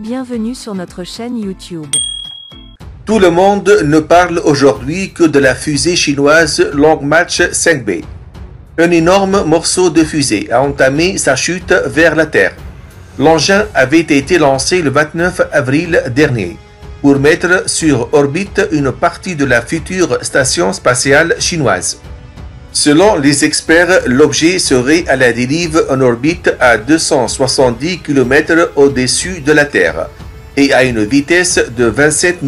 Bienvenue sur notre chaîne YouTube. Tout le monde ne parle aujourd'hui que de la fusée chinoise Long March 5B. Un énorme morceau de fusée a entamé sa chute vers la Terre. L'engin avait été lancé le 29 avril dernier pour mettre sur orbite une partie de la future station spatiale chinoise. Selon les experts, l'objet serait à la dérive en orbite à 270 km au-dessus de la Terre et à une vitesse de 27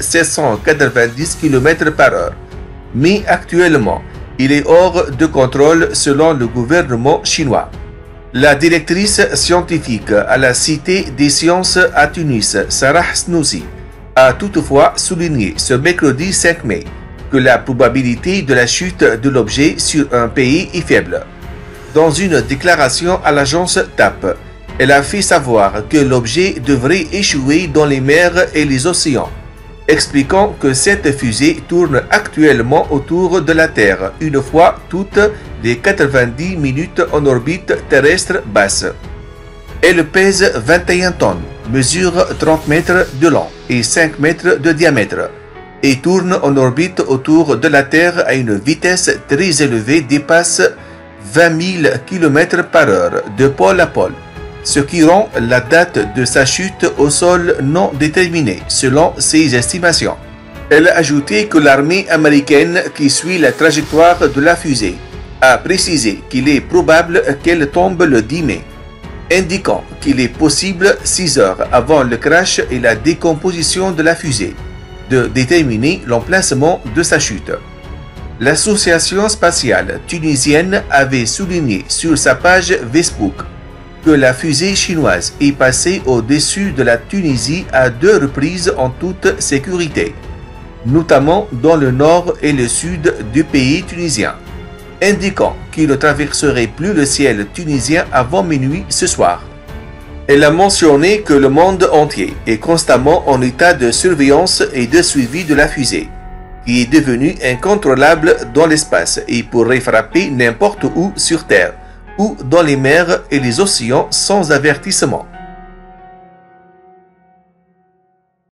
790 km par heure. Mais actuellement, il est hors de contrôle selon le gouvernement chinois. La directrice scientifique à la Cité des sciences à Tunis, Sarah Snoussi, a toutefois souligné ce mercredi 5 mai que la probabilité de la chute de l'objet sur un pays est faible. Dans une déclaration à l'agence TAP, elle a fait savoir que l'objet devrait échouer dans les mers et les océans, expliquant que cette fusée tourne actuellement autour de la Terre une fois toutes les 90 minutes en orbite terrestre basse. Elle pèse 21 tonnes, mesure 30 mètres de long et 5 mètres de diamètre, et tourne en orbite autour de la Terre à une vitesse très élevée, dépasse 20 000 km par heure de pôle à pôle, ce qui rend la date de sa chute au sol non déterminée selon ses estimations. Elle a ajouté que l'armée américaine qui suit la trajectoire de la fusée a précisé qu'il est probable qu'elle tombe le 10 mai, indiquant qu'il est possible 6 heures avant le crash et la décomposition de la fusée de déterminer l'emplacement de sa chute. L'association spatiale tunisienne avait souligné sur sa page Facebook que la fusée chinoise est passée au-dessus de la Tunisie à 2 reprises en toute sécurité, notamment dans le nord et le sud du pays tunisien, indiquant qu'il ne traverserait plus le ciel tunisien avant minuit ce soir. Elle a mentionné que le monde entier est constamment en état de surveillance et de suivi de la fusée, qui est devenue incontrôlable dans l'espace et pourrait frapper n'importe où sur Terre ou dans les mers et les océans sans avertissement.